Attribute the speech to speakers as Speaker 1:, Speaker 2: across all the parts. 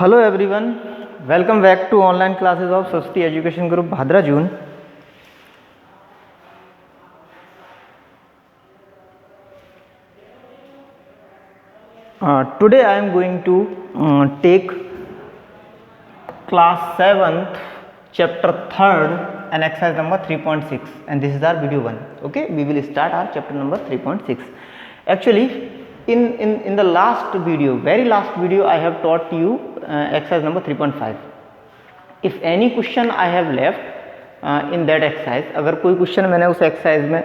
Speaker 1: Hello everyone, welcome back to online classes of Saraswati Education Group Bhadra June. Today I am going to take class 7th chapter 3rd and exercise number 3.6, and this is our video 1. Okay, we will start our chapter number 3.6. Actually, in the last video, very last video, I have taught you exercise number 3.5. If any question I have left in that exercise, अगर कोई question मैंने उस exercise में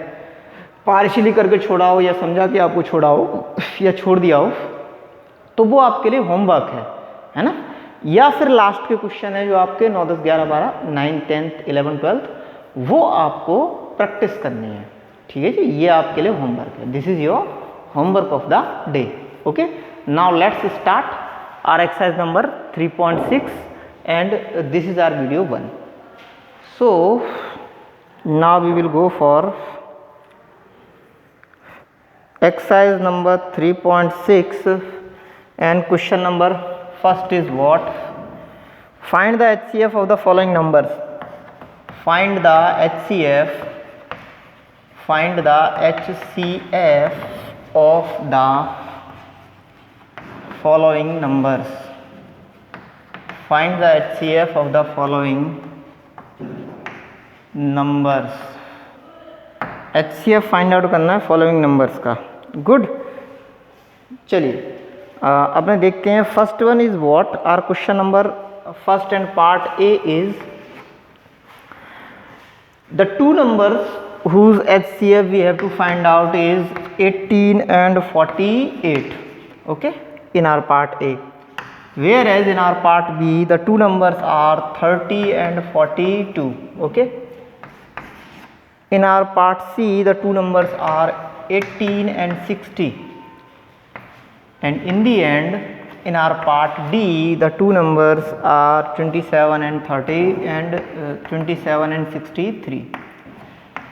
Speaker 1: partially करके छोड़ा हो या समझा कि आपको छोड़ा हो या छोड़ दिया हो, तो वो आपके लिए होमवर्क है ना, या फिर लास्ट के क्वेश्चन है जो आपके 9, 10, 11, 12, 9, 10th, 11, 12th, वो आपको प्रैक्टिस करनी है. ठीक है जी, ये आपके लिए होमवर्क है. This is your homework of the day. Okay, now let's start our exercise number 3.6 and this is our video 1. So now we will go for exercise number 3.6 and question number first is what? Find the HCF of the following numbers. Find the HCF of the following numbers. Find the HCF of the following numbers. HCF find out करना है following numbers का. Good, चलिए अपने देखते हैं. First one is what. Our question number first and part A is the two numbers whose HCF we have to find out is 18 and 48. Okay, in our part A. Whereas in our part B the two numbers are 30 and 42. Okay, in our part C the two numbers are 18 and 60, and in the end in our part D the two numbers are 27 and 30 and 27 and 63.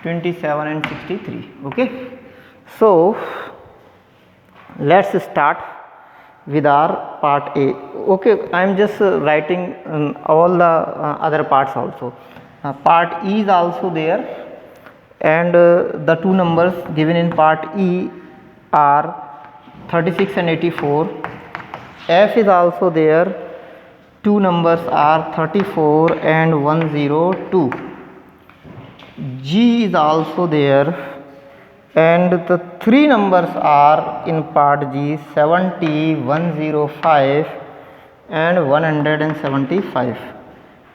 Speaker 1: 27 and 63. Okay, so let's start with our part A. Okay, I am just writing all the other parts also. Part E is also there, and the two numbers given in part E are 36 and 84. F is also there. Two numbers are 34 and 102. G is also there, and the three numbers are in part G 70, 105 and 175.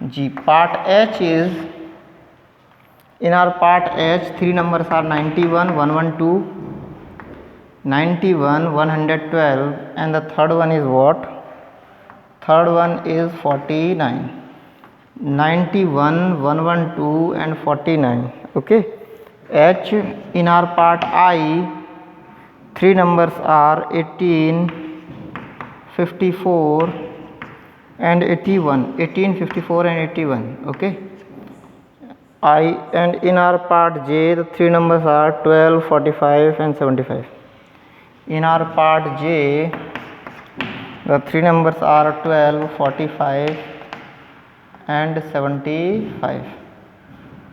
Speaker 1: G. Part H is, in our part H three numbers are 91, 112, 91, 112, and the third one is what? Third one is 49. 91, 112 and 49. Okay, H. In our part I three numbers are 18, 54 and 81. 18, 54 and 81. Okay, I. And in our part J the three numbers are 12, 45 and 75. In our part J the three numbers are 12, 45 and 75.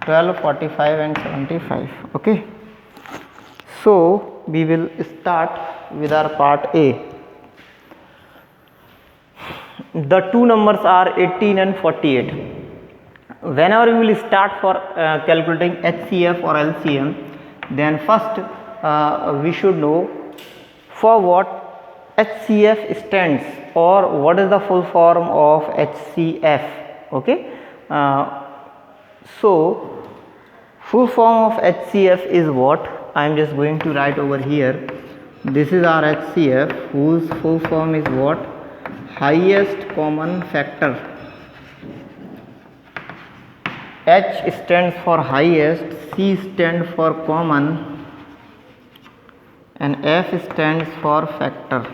Speaker 1: 12, 45 and 75. Okay, so we will start with our part A. The two numbers are 18 and 48. Whenever we will start for calculating HCF or LCM, then first we should know for what HCF stands, or what is the full form of HCF. Okay, so full form of HCF is what? I am just going to write over here. This is our HCF, whose full form is what? Highest common factor. H stands for highest, C stands for common, and F stands for factor.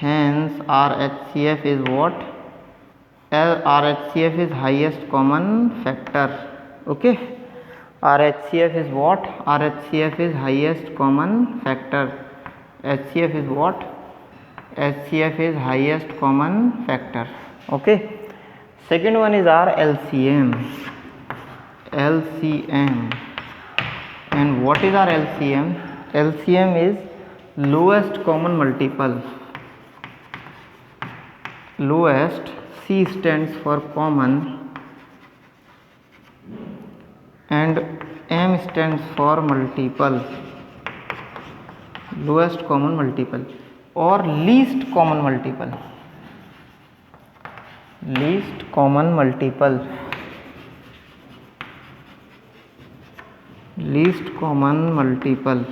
Speaker 1: Hence our HCF is what? Our HCF is highest common factor. Okay, our HCF is what? Our HCF is highest common factor. HCF is what? HCF is highest common factor. Okay, second one is our LCM. And what is our LCM? LCM is lowest common multiple. Lowest, C stands for common and M stands for multiple. Lowest common multiple or least common multiple. Least common multiple. Least common multiple.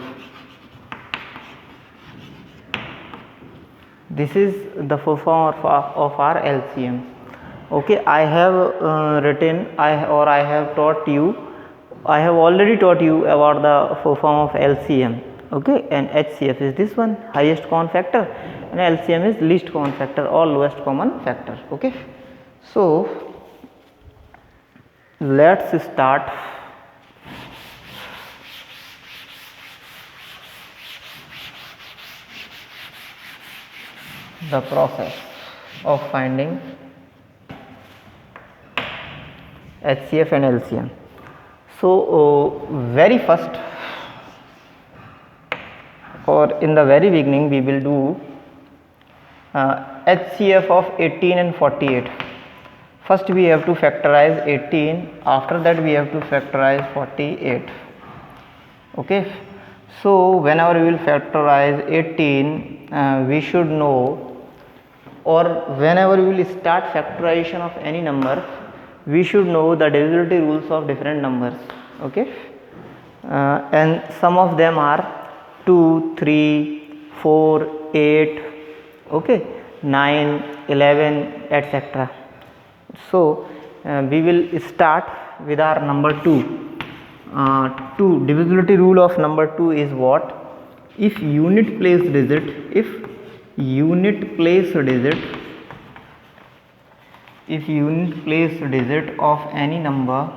Speaker 1: This is the full form of our LCM. Okay, I have I have already taught you about the full form of LCM. Okay, and HCF is this one, highest common factor, and LCM is least common factor or lowest common factor. Okay, so let's start. The process of finding HCF and LCM. So very first, or in the very beginning, we will do HCF of 18 and 48. First we have to factorize 18, after that we have to factorize 48. Okay, so whenever we will factorize 18, we should know, or whenever we will start factorization of any number, we should know the divisibility rules of different numbers. Okay, and some of them are 2, 3, 4, 8, okay, 9, 11, etc. So we will start with our number 2. 2 divisibility rule of number 2 is what? If unit place digit of any number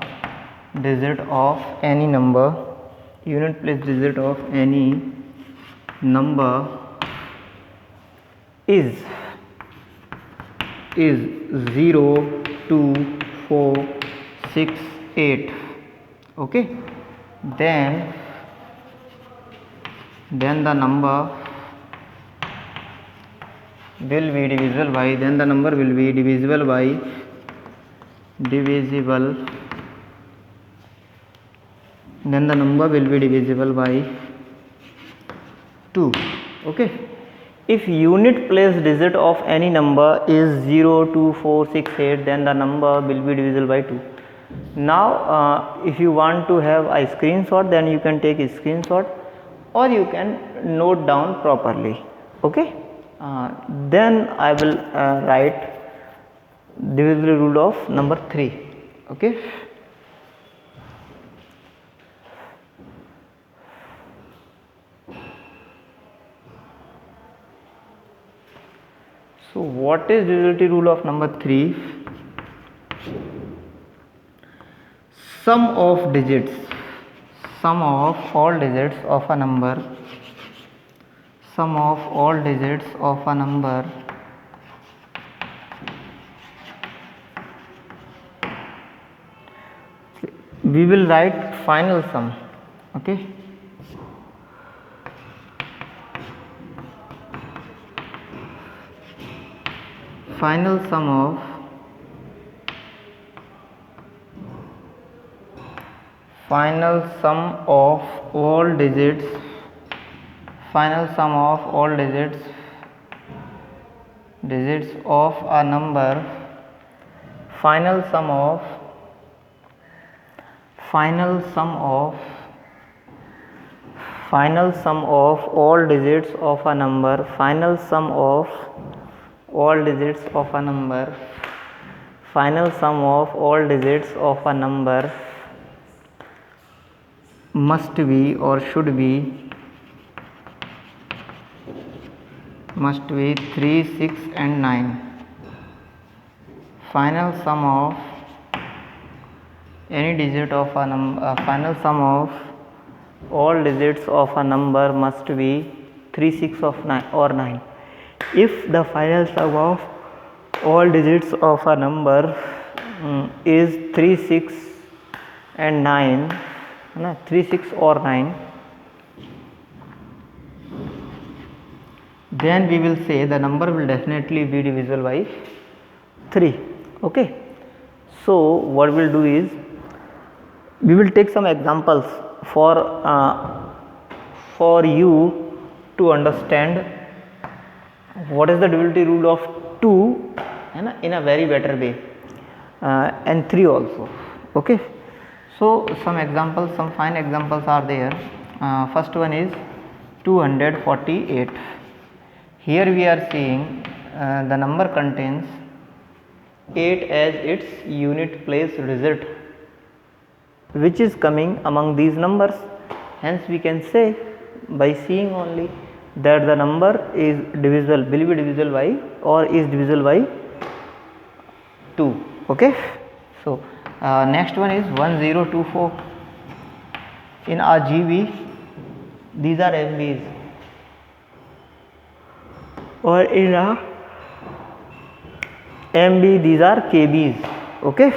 Speaker 1: is 0, 2, 4, 6, 8, okay, then the number will be divisible by, divisible by 2. Okay, if unit place digit of any number is 0, 2, 4, 6, 8, then the number will be divisible by 2. Now if you want to have a screenshot, then you can take a screenshot or you can note down properly. Okay, then I will write divisibility rule of number 3. Okay, so what is divisibility rule of number 3? Sum of all digits of a number, we will write final sum. Okay, final sum of all digits of a number, final sum of all digits of a number, final sum of all digits of a number must be or should be 3, 6 and 9. Final sum of any digit of a number, final sum of all digits of a number must be 3, 6 or 9. if the final sum of all digits of a number is 3, 6 and 9, 3, 6 or 9, then we will say the number will definitely be divisible by 3. Okay, so what we will do is we will take some examples for you to understand what is the divisibility rule of 2 in a very better way, and 3 also. Okay, so some examples, some fine examples are there. First one is 248. Here we are seeing the number contains 8 as its unit place digit, which is coming among these numbers. Hence we can say by seeing only that the number is divisible, will be divisible by or is divisible by 2. Okay, so next one is 1024. In RGB, these are MBs, or in a MB, these are KBs. Okay,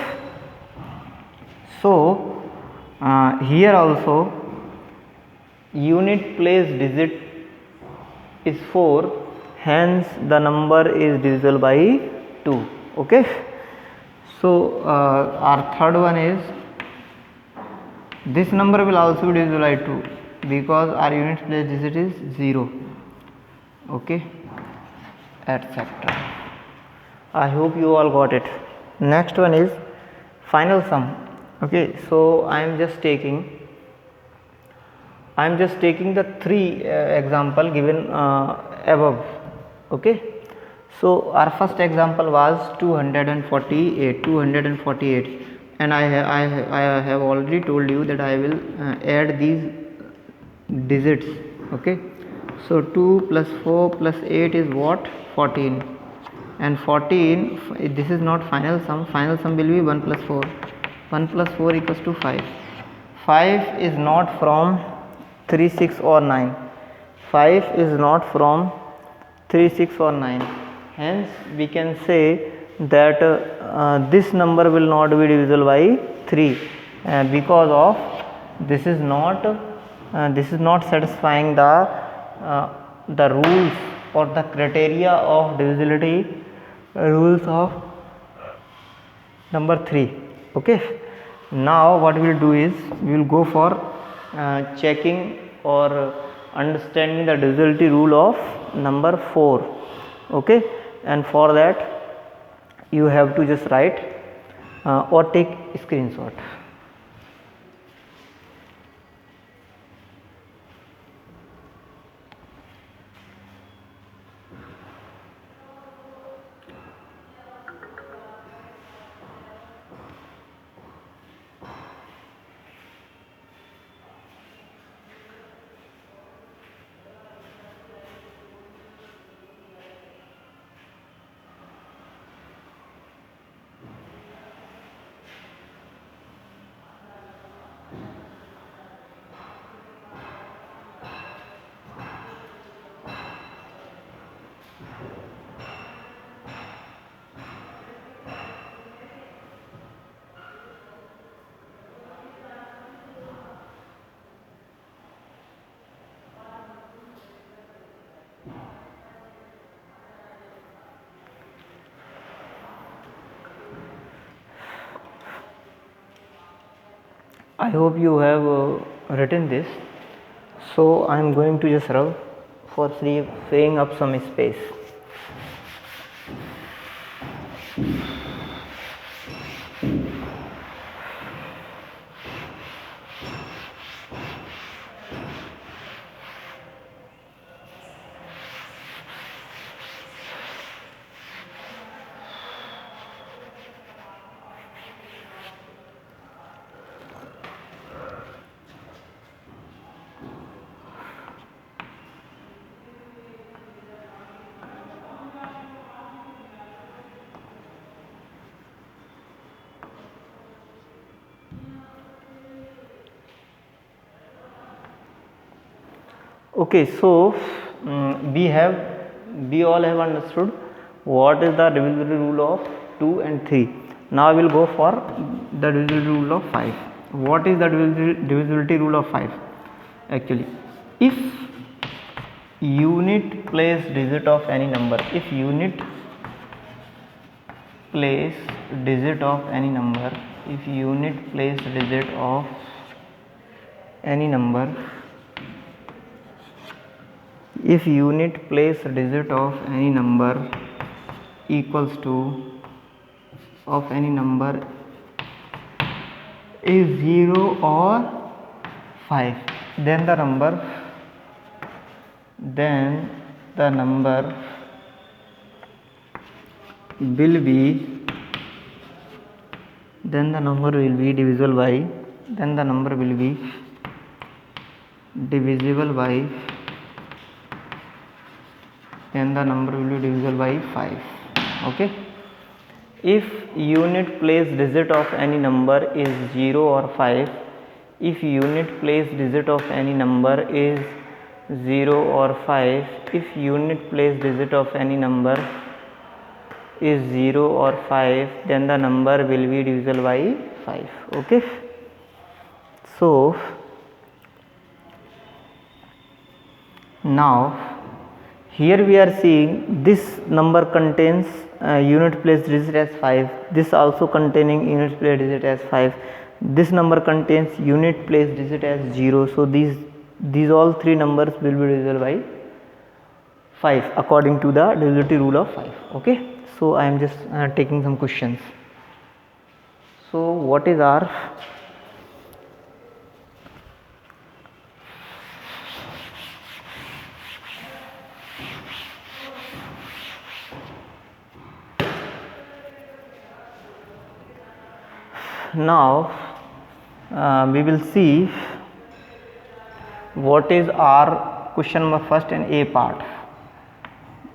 Speaker 1: so here also unit place digit is 4, hence the number is divisible by 2. Okay, so our third one is this number will also be divisible by 2 because our unit place digit is 0. Okay, etc. I hope you all got it. Next one is final sum. Okay, so I am just taking the 3 example given above. Okay, so our first example was 248, and I have already told you that I will add these digits. Okay, so 2 plus 4 plus 8 is what? 14, and 14, this is not final sum. Final sum will be 1 plus 4. 1 plus 4 equals to 5. 5 is not from 3, 6 or 9. 5 is not from 3, 6 or 9. Hence we can say that this number will not be divisible by 3 because of this is not satisfying the rules or the criteria of divisibility rules of number 3. Okay, now what we will do is we will go for checking or understanding the divisibility rule of number 4. Okay, and for that you have to just write or take screenshot. I hope you have written this, so I am going to just rub for freeing up some space. Okay, so we have we all have understood what is the divisibility rule of 2 and 3. Now we will go for the divisibility rule of 5. What is the divisibility rule of 5? Actually, if unit place digit of any number, if unit place digit of any number, if unit place digit of any number, if unit place digit of any number equals to of any number is 0 or 5, then the number will be divisible by, then the number will be divisible by, then the number will be divisible by 5. Okay, if unit place digit of any number is 0 or 5, if unit place digit of any number is 0 or 5, if unit place digit of any number is 0 or 5, then the number will be divisible by 5. Okay, so now here we are seeing this number contains unit place digit as 5, this also containing unit place digit as 5, this number contains unit place digit as 0, so these all three numbers will be divisible by 5 according to the divisibility rule of 5. Okay, so I am just taking some questions. So what is our now we will see what is our question number first and A part.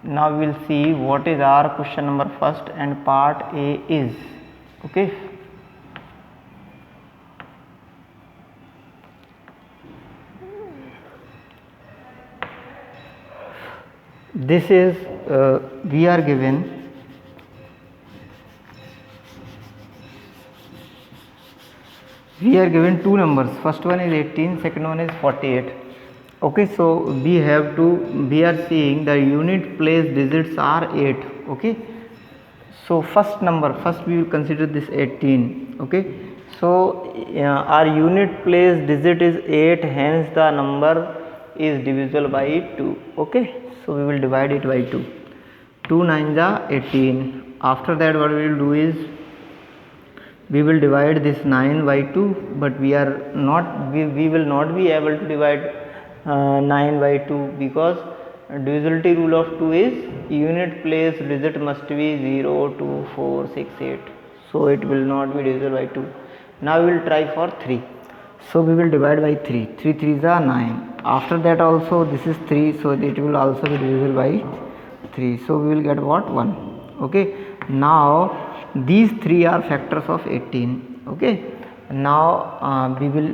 Speaker 1: Now we will see what is our question number first and part A is. Okay, this is we are given two numbers, first one is 18, second one is 48. Okay, so we are seeing the unit place digits are 8. Okay, so first we will consider this 18. Okay, so our unit place digit is 8, hence the number is divisible by 2. Okay, so we will divide it by 2. 2 9 is 18. After that, what we will do is we will divide this 9 by 2, but we will not be able to divide 9 by 2, because divisibility rule of 2 is unit place digit must be 0, 2, 4, 6, 8, so it will not be divisible by 2. Now we will try for 3, so we will divide by 3. 3 3s are 9. After that also this is 3, so it will also be divisible by 3, so we will get what? 1. Okay, now these three are factors of 18. Okay, now we will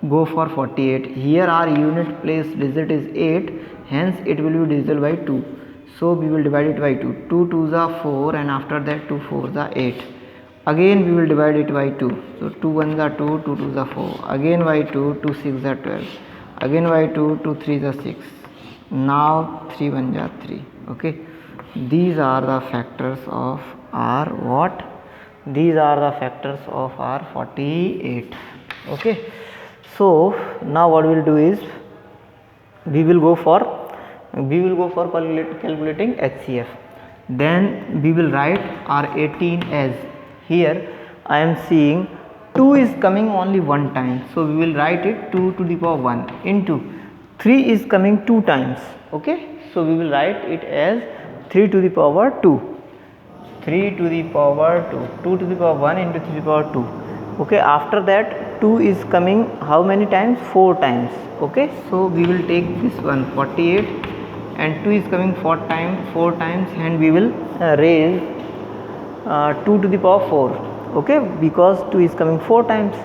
Speaker 1: go for 48. Here our unit place digit is 8, hence it will be divisible by 2, so we will divide it by 2. 2 2s are 4, and after that 2 4s are 8. Again we will divide it by 2, so 2 1s are 2, 2 2s are 4, again by 2, 2 6s are 12, again by 2, 2 3s are 6, now 3 1s are 3. Okay, these are the factors of our what? These are the factors of our 48. Okay, so now what we will do is we will go for calculating HCF. Then we will write our 18 as, here I am seeing 2 is coming only one time, so we will write it 2 to the power 1 into 3 is coming 2 times. Okay, so we will write it as 3 to the power 2. 3 to the power 2, 2 to the power 1 into 3 to the power 2. Okay, after that 2 is coming how many times? 4 times. Okay, so we will take this one 48, and 2 is coming 4 times, and we will raise 2 to the power 4. Okay, because 2 is coming 4 times,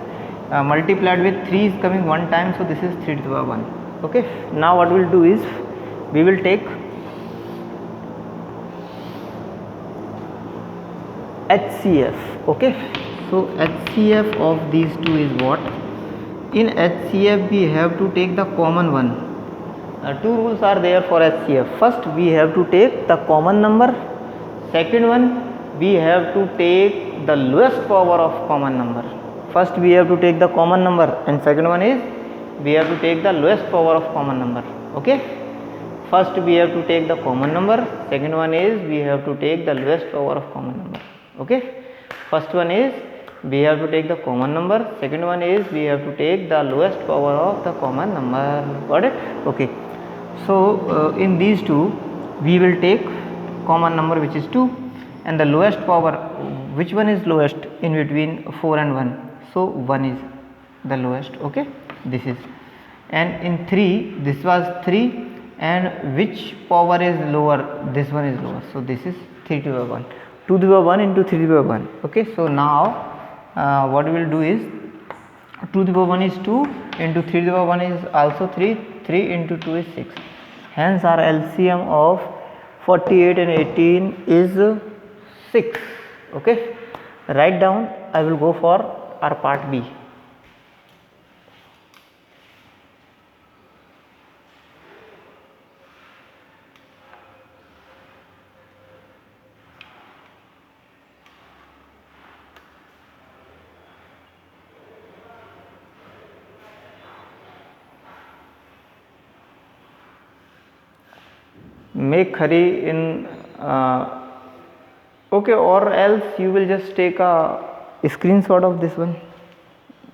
Speaker 1: multiplied with 3 is coming 1 time, so this is 3 to the power 1. Okay, now what we will do is we will take HCF. Okay, so HCF of these two is what? In HCF we have to take the common one. Two rules are there for HCF. First we have to take the common number. Second one, we have to take the lowest power of common number. First we have to take the common number, and second one is we have to take the lowest power of common number. Okay, first we have to take the common number, second one is we have to take the lowest power of common number. Okay, first one is we have to take the common number, second one is we have to take the lowest power of the common number. Got it? Okay, so in these two we will take common number, which is 2, and the lowest power, which one is lowest in between 4 and 1? So 1 is the lowest. Okay, this is, and in 3 this was 3, and which power is lower? This one is lower, so this is 3 to the power 1, 2 to the power 1 into 3 to the power 1. Okay, so now what we will do is 2 to the power 1 is 2 into 3 to the power 1 is also 3, 3 into 2 is 6, hence our LCM of 48 and 18 is 6. Okay, write down. I will go for our part B. Make hurry in okay, or else you will just take a screenshot of this one.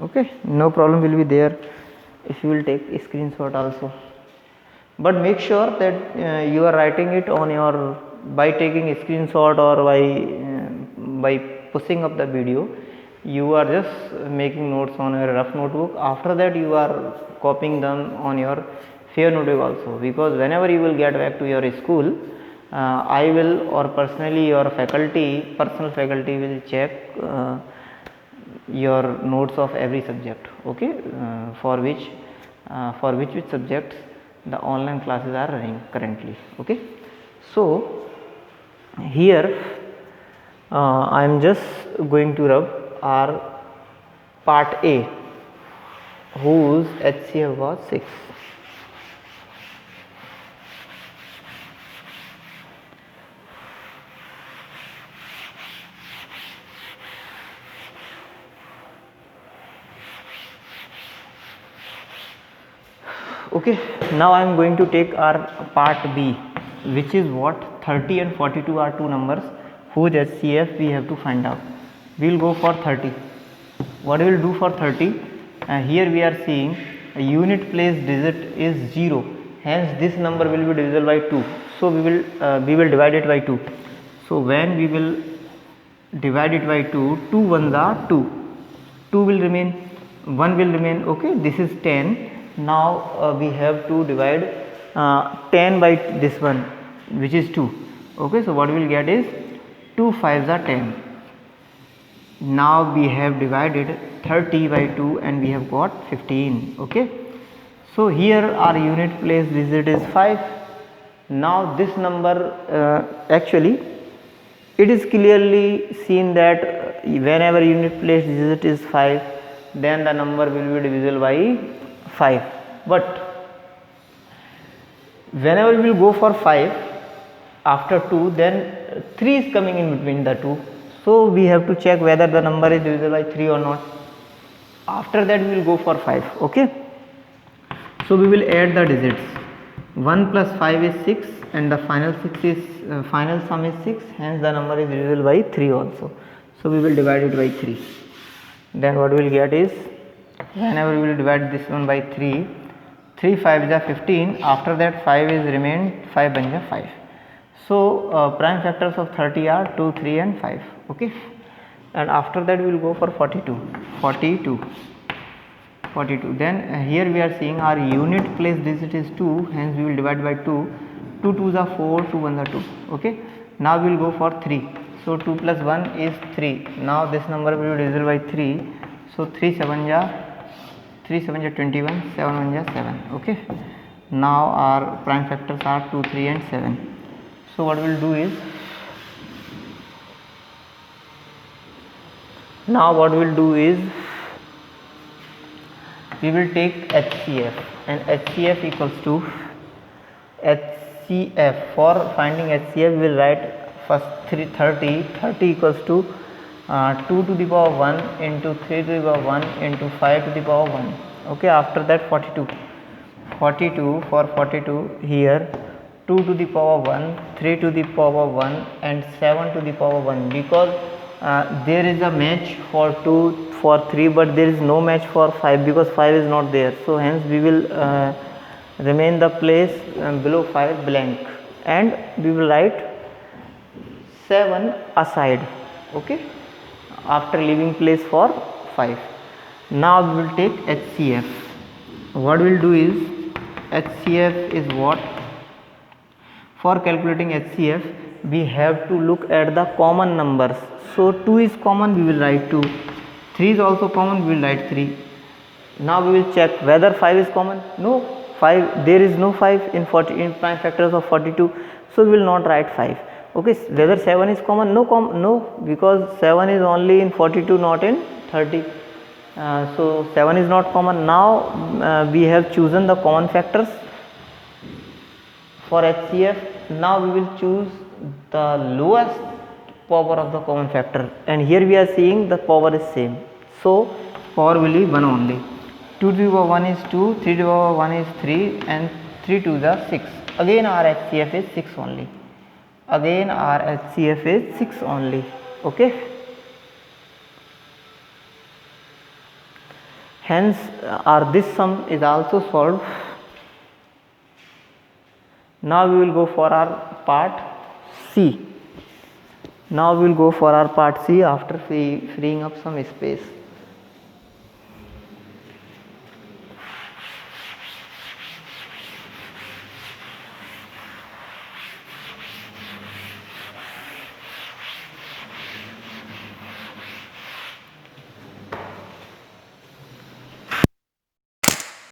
Speaker 1: Okay, no problem will be there if you will take a screenshot also, but make sure that you are writing it on your, by taking a screenshot or by pushing up the video, you are just making notes on your rough notebook. After that you are copying them on your fair notebook also, because whenever you will get back to your school, I will, or personally your faculty, personal faculty will check your notes of every subject. Okay, for which subjects the online classes are running currently. Okay, so here I am just going to rub our part A, whose HCF was 6. Okay, now I am going to take our part B, which is what? 30 and 42 are two numbers whose HCF we have to find out. We will go for 30. What we will do for 30? Here we are seeing a unit place digit is 0, hence this number will be divisible by 2. So we will divide it by 2. So when we will divide it by 2, 2 ones are 2, 2 will remain, 1 will remain. Okay, this is 10. Now we have to divide 10 by this one, which is 2. Okay, so what we will get is 2 5s are 10. Now we have divided 30 by 2 and we have got 15. Okay, so here our unit place digit is 5. Now this number actually it is clearly seen that whenever unit place digit is 5, then the number will be divisible by 5. But whenever we will go for 5 after 2, then 3 is coming in between the 2. So we have to check whether the number is divisible by 3 or not. After that we will go for 5. Okay, so we will add the digits. 1 plus 5 is 6, and the final sum is 6, hence the number is divisible by 3 also. So we will divide it by 3. Then what we will get is, whenever we will divide this one by 3, 3 5 is 15. After that 5 is remained, 5 is 5. So prime factors of 30 are 2, 3 and 5. Okay, and after that we will go for 42. Then here we are seeing our unit place digit is 2, hence we will divide by 2. 2 2s are 4, 2 1s are 2. Okay, now we will go for 3. So 2 plus 1 is 3. Now this number will be divisible by 3. So 3 7 is 21, 7 1 is 7. Okay, now our prime factors are 2, 3 and 7. So what we will do is, Now what we'll do is we will take HCF, and HCF equals to HCF. For finding HCF we will write first 30 equals to 2 to the power 1 into 3 to the power 1 into 5 to the power 1. Okay, after that 42 for 42 here 2 to the power 1, 3 to the power 1 and 7 to the power 1, because there is a match for 2 for 3 but there is no match for 5 because 5 is not there, so hence we will remain the place below 5 blank and we will write 7 aside, okay, after leaving place for 5. Now we will take HCF. What we will do is HCF is what? For calculating HCF we have to look at the common numbers. So 2 is common, we will write 2. 3 is also common, we will write 3. Now we will check whether 5 is common. No, 5, there is no 5 in prime factors of 42, so we will not write 5. Okay, whether 7 is common? No, because 7 is only in 42, not in 30. So 7 is not common. Now we have chosen the common factors for HCF. Now we will choose the lowest power of the common factor, and here we are seeing the power is same, so power will be 1 only. 2 to the power 1 is 2, 3 to the power 1 is 3 and 3 to the 6. Again our HCF is 6 only. Again our HCF is 6 only. Okay, hence our this sum is also solved. Now we will go for our part C. Now we will go for our part C after freeing up some space.